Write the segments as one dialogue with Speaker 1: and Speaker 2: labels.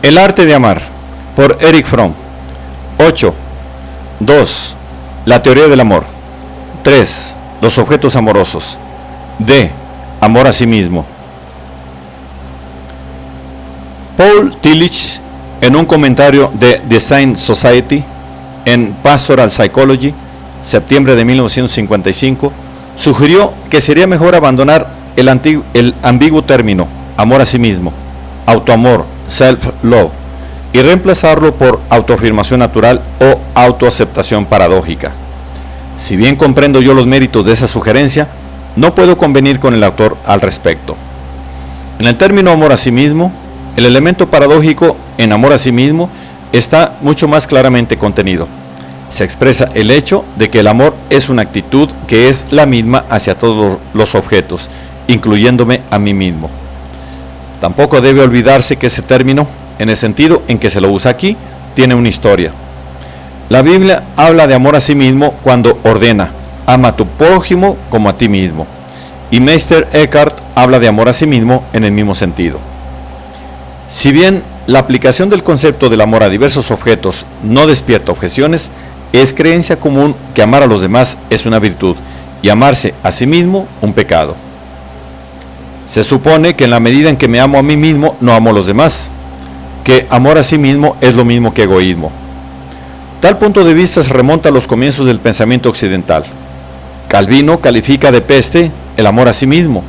Speaker 1: El arte de amar, por Erich Fromm. 8. 2. La teoría del amor. 3. Los objetos amorosos. D. Amor a sí mismo. Paul Tillich, en un comentario de Design Society en Pastoral Psychology, septiembre de 1955, sugirió que sería mejor abandonar el ambiguo término amor a sí mismo, autoamor, self-love, y reemplazarlo por autoafirmación natural o autoaceptación paradójica. Si bien comprendo yo los méritos de esa sugerencia, no puedo convenir con el autor al respecto. En el término amor a sí mismo, el elemento paradójico en amor a sí mismo está mucho más claramente contenido. Se expresa el hecho de que el amor es una actitud que es la misma hacia todos los objetos, incluyéndome a mí mismo. Tampoco debe olvidarse que ese término, en el sentido en que se lo usa aquí, tiene una historia. La Biblia habla de amor a sí mismo cuando ordena, ama a tu prójimo como a ti mismo. Y Meister Eckhart habla de amor a sí mismo en el mismo sentido. Si bien la aplicación del concepto del amor a diversos objetos no despierta objeciones, es creencia común que amar a los demás es una virtud y amarse a sí mismo un pecado. Se supone que en la medida en que me amo a mí mismo, no amo a los demás, que amor a sí mismo es lo mismo que egoísmo. Tal punto de vista se remonta a los comienzos del pensamiento occidental. Calvino califica de peste el amor a sí mismo.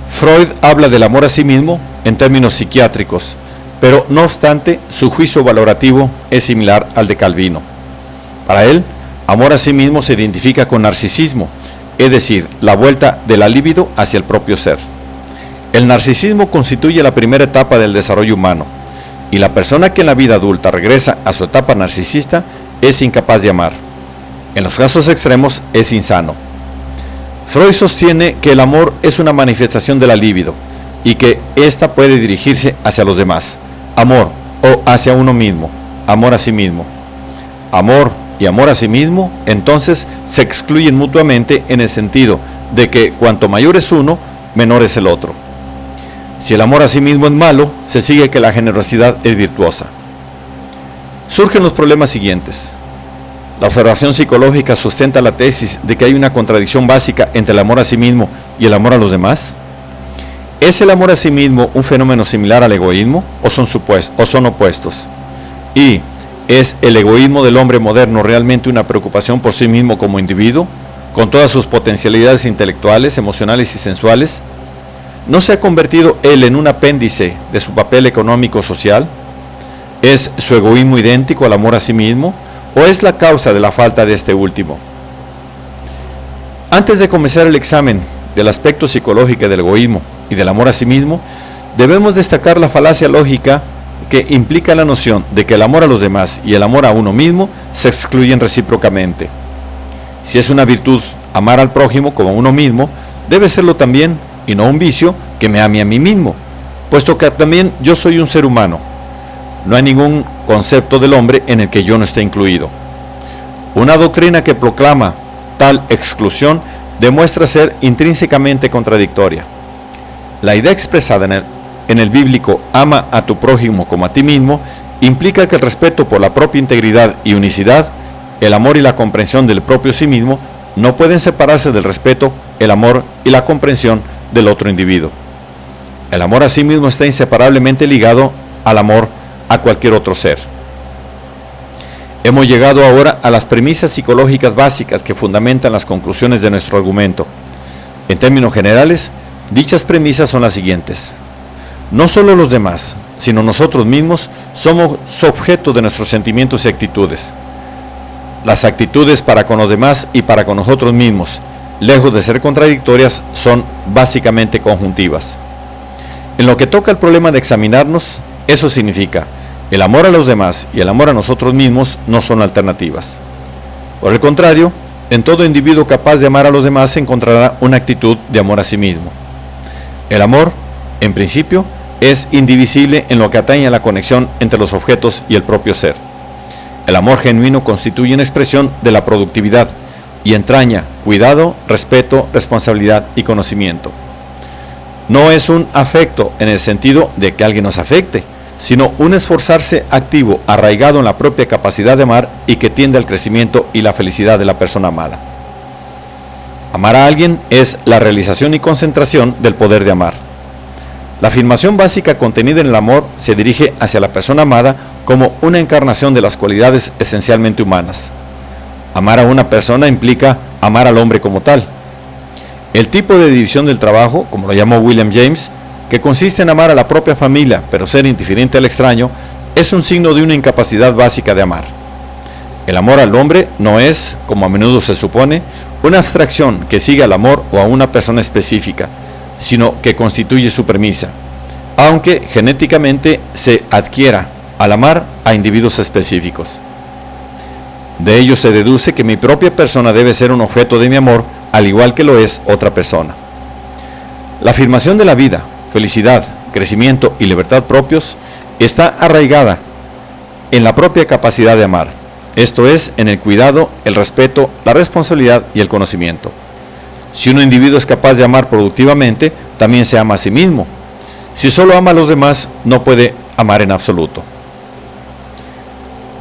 Speaker 1: Freud habla del amor a sí mismo en términos psiquiátricos, pero no obstante, su juicio valorativo es similar al de Calvino. Para él, amor a sí mismo se identifica con narcisismo, es decir, la vuelta de la libido hacia el propio ser. El narcisismo constituye la primera etapa del desarrollo humano, y la persona que en la vida adulta regresa a su etapa narcisista es incapaz de amar. En los casos extremos es insano. Freud sostiene que el amor es una manifestación de la libido y que ésta puede dirigirse hacia los demás, amor, o hacia uno mismo, amor a sí mismo. Amor y amor a sí mismo, entonces, se excluyen mutuamente en el sentido de que cuanto mayor es uno, menor es el otro. Si el amor a sí mismo es malo, se sigue que la generosidad es virtuosa. Surgen los problemas siguientes. La observación psicológica sustenta la tesis de que hay una contradicción básica entre el amor a sí mismo y el amor a los demás. ¿Es el amor a sí mismo un fenómeno similar al egoísmo o son opuestos? ¿Y es el egoísmo del hombre moderno realmente una preocupación por sí mismo como individuo, con todas sus potencialidades intelectuales, emocionales y sensuales? ¿No se ha convertido él en un apéndice de su papel económico-social? ¿Es su egoísmo idéntico al amor a sí mismo o es la causa de la falta de este último? Antes de comenzar el examen del aspecto psicológico del egoísmo y del amor a sí mismo, debemos destacar la falacia lógica que implica la noción de que el amor a los demás y el amor a uno mismo se excluyen recíprocamente. Si es una virtud amar al prójimo como a uno mismo, debe serlo también, y no un vicio, que me ame a mí mismo, puesto que también yo soy un ser humano. No hay ningún concepto del hombre en el que yo no esté incluido. Una doctrina que proclama tal exclusión demuestra ser intrínsecamente contradictoria. La idea expresada en el bíblico ama a tu prójimo como a ti mismo implica que el respeto por la propia integridad y unicidad, el amor y la comprensión del propio sí mismo no pueden separarse del respeto, el amor y la comprensión del otro individuo. El amor a sí mismo está inseparablemente ligado al amor a cualquier otro ser. Hemos llegado ahora a las premisas psicológicas básicas que fundamentan las conclusiones de nuestro argumento. En términos generales, dichas premisas son las siguientes. No solo los demás, sino nosotros mismos somos objeto de nuestros sentimientos y actitudes. Las actitudes para con los demás y para con nosotros mismos, lejos de ser contradictorias, son básicamente conjuntivas. En lo que toca al problema de examinarnos, eso significa, el amor a los demás y el amor a nosotros mismos no son alternativas. Por el contrario, en todo individuo capaz de amar a los demás se encontrará una actitud de amor a sí mismo. El amor, en principio, es indivisible en lo que atañe a la conexión entre los objetos y el propio ser. El amor genuino constituye una expresión de la productividad y entraña cuidado, respeto, responsabilidad y conocimiento. No es un afecto en el sentido de que alguien nos afecte, sino un esforzarse activo, arraigado en la propia capacidad de amar y que tiende al crecimiento y la felicidad de la persona amada. Amar a alguien es la realización y concentración del poder de amar. La afirmación básica contenida en el amor se dirige hacia la persona amada como una encarnación de las cualidades esencialmente humanas. Amar a una persona implica amar al hombre como tal. El tipo de división del trabajo, como lo llamó William James, que consiste en amar a la propia familia, pero ser indiferente al extraño, es un signo de una incapacidad básica de amar. El amor al hombre no es, como a menudo se supone, una abstracción que sigue al amor o a una persona específica, sino que constituye su premisa, aunque genéticamente se adquiera al amar a individuos específicos. De ello se deduce que mi propia persona debe ser un objeto de mi amor, al igual que lo es otra persona. La afirmación de la vida, felicidad, crecimiento y libertad propios está arraigada en la propia capacidad de amar, esto es, en el cuidado, el respeto, la responsabilidad y el conocimiento. Si un individuo es capaz de amar productivamente, también se ama a sí mismo. Si solo ama a los demás, no puede amar en absoluto.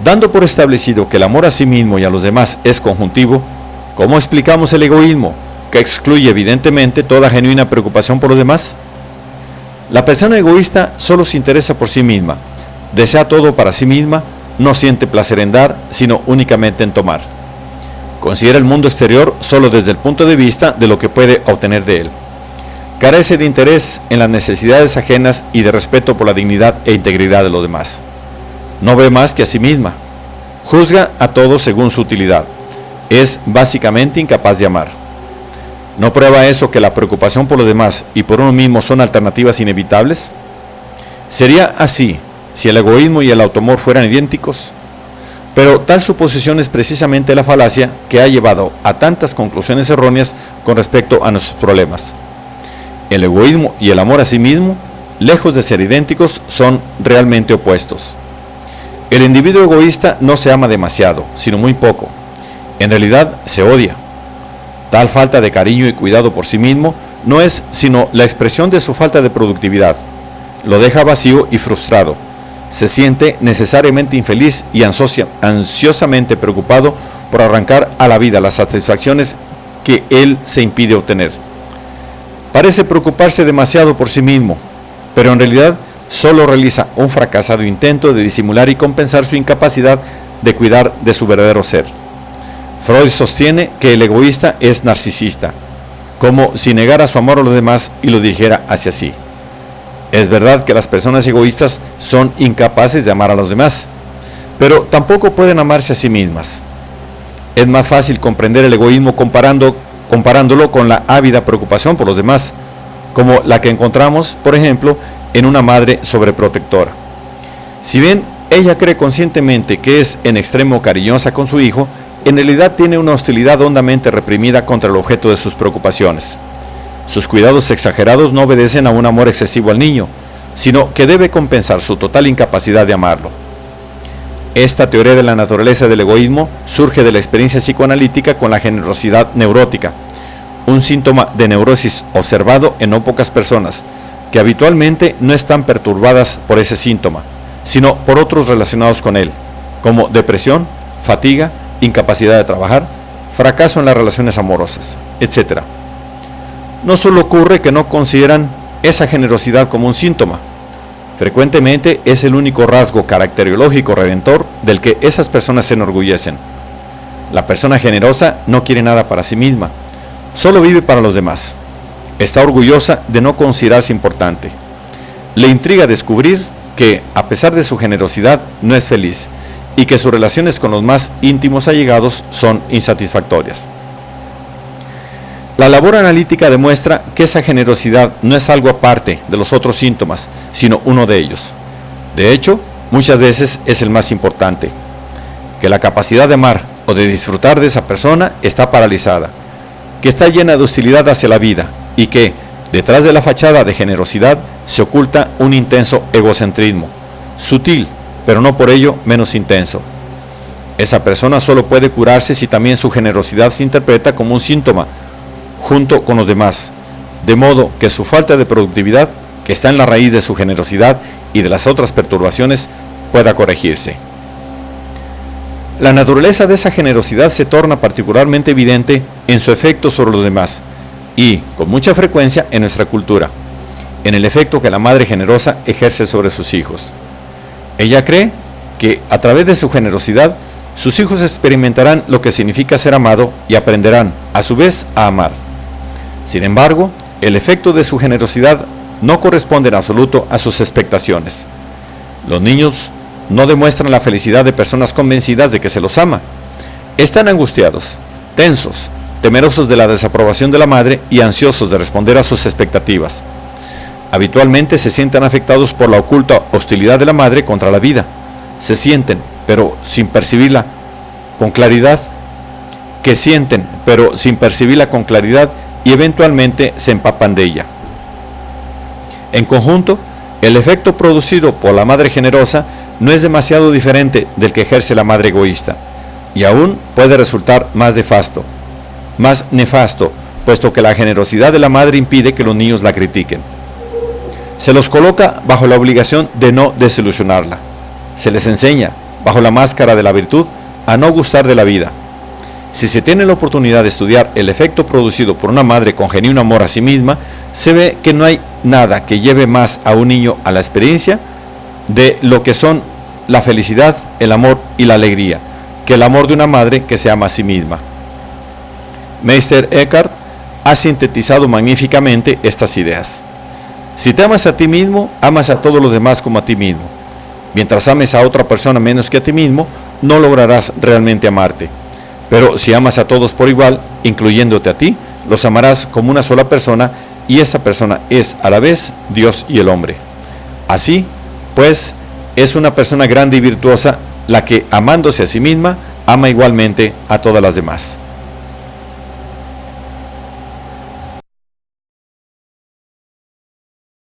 Speaker 1: Dando por establecido que el amor a sí mismo y a los demás es conjuntivo, ¿cómo explicamos el egoísmo, que excluye evidentemente toda genuina preocupación por los demás? La persona egoísta solo se interesa por sí misma, desea todo para sí misma, no siente placer en dar, sino únicamente en tomar. Considera el mundo exterior solo desde el punto de vista de lo que puede obtener de él. Carece de interés en las necesidades ajenas y de respeto por la dignidad e integridad de los demás. No ve más que a sí misma. Juzga a todos según su utilidad. Es básicamente incapaz de amar. ¿No prueba eso que la preocupación por los demás y por uno mismo son alternativas inevitables? ¿Sería así si el egoísmo y el autoamor fueran idénticos? Pero tal suposición es precisamente la falacia que ha llevado a tantas conclusiones erróneas con respecto a nuestros problemas. El egoísmo y el amor a sí mismo, lejos de ser idénticos, son realmente opuestos. El individuo egoísta no se ama demasiado, sino muy poco. En realidad se odia. Tal falta de cariño y cuidado por sí mismo no es sino la expresión de su falta de productividad. Lo deja vacío y frustrado. Se siente necesariamente infeliz y ansiosamente preocupado por arrancar a la vida las satisfacciones que él se impide obtener. Parece preocuparse demasiado por sí mismo, pero en realidad solo realiza un fracasado intento de disimular y compensar su incapacidad de cuidar de su verdadero ser. Freud sostiene que el egoísta es narcisista, como si negara su amor a los demás y lo dirigiera hacia sí. Es verdad que las personas egoístas son incapaces de amar a los demás, pero tampoco pueden amarse a sí mismas. Es más fácil comprender el egoísmo comparándolo con la ávida preocupación por los demás, como la que encontramos, por ejemplo, en una madre sobreprotectora. Si bien ella cree conscientemente que es en extremo cariñosa con su hijo, en realidad tiene una hostilidad hondamente reprimida contra el objeto de sus preocupaciones. Sus cuidados exagerados no obedecen a un amor excesivo al niño, sino que debe compensar su total incapacidad de amarlo. Esta teoría de la naturaleza del egoísmo surge de la experiencia psicoanalítica con la generosidad neurótica, un síntoma de neurosis observado en no pocas personas, que habitualmente no están perturbadas por ese síntoma, sino por otros relacionados con él, como depresión, fatiga, incapacidad de trabajar, fracaso en las relaciones amorosas, etc. No solo ocurre que no consideran esa generosidad como un síntoma, frecuentemente es el único rasgo caracterológico redentor del que esas personas se enorgullecen. La persona generosa no quiere nada para sí misma, solo vive para los demás. Está orgullosa de no considerarse importante. Le intriga descubrir que, a pesar de su generosidad, no es feliz y que sus relaciones con los más íntimos allegados son insatisfactorias. La labor analítica demuestra que esa generosidad no es algo aparte de los otros síntomas, sino uno de ellos. De hecho, muchas veces es el más importante. Que la capacidad de amar o de disfrutar de esa persona está paralizada, que está llena de hostilidad hacia la vida y que, detrás de la fachada de generosidad, se oculta un intenso egocentrismo, sutil, pero no por ello menos intenso. Esa persona solo puede curarse si también su generosidad se interpreta como un síntoma, junto con los demás, de modo que su falta de productividad, que está en la raíz de su generosidad y de las otras perturbaciones, pueda corregirse. La naturaleza de esa generosidad se torna particularmente evidente en su efecto sobre los demás y, con mucha frecuencia, en nuestra cultura, en el efecto que la madre generosa ejerce sobre sus hijos. Ella cree que, a través de su generosidad, sus hijos experimentarán lo que significa ser amado y aprenderán, a su vez, a amar. Sin embargo, el efecto de su generosidad no corresponde en absoluto a sus expectaciones. Los niños no demuestran la felicidad de personas convencidas de que se los ama. Están angustiados, tensos, temerosos de la desaprobación de la madre y ansiosos de responder a sus expectativas. Habitualmente se sienten afectados por la oculta hostilidad de la madre contra la vida. Se sienten, pero sin percibirla con claridad, y eventualmente se empapan de ella. En conjunto, el efecto producido por la madre generosa no es demasiado diferente del que ejerce la madre egoísta, y aún puede resultar más nefasto, puesto que la generosidad de la madre impide que los niños la critiquen. Se los coloca bajo la obligación de no desilusionarla. Se les enseña, bajo la máscara de la virtud, a no gustar de la vida. Si se tiene la oportunidad de estudiar el efecto producido por una madre con genuino amor a sí misma, se ve que no hay nada que lleve más a un niño a la experiencia de lo que son la felicidad, el amor y la alegría, que el amor de una madre que se ama a sí misma. Meister Eckhart ha sintetizado magníficamente estas ideas. Si te amas a ti mismo, amas a todos los demás como a ti mismo. Mientras ames a otra persona menos que a ti mismo, no lograrás realmente amarte. Pero si amas a todos por igual, incluyéndote a ti, los amarás como una sola persona, y esa persona es a la vez Dios y el hombre. Así, pues, es una persona grande y virtuosa la que, amándose a sí misma, ama igualmente a todas las demás.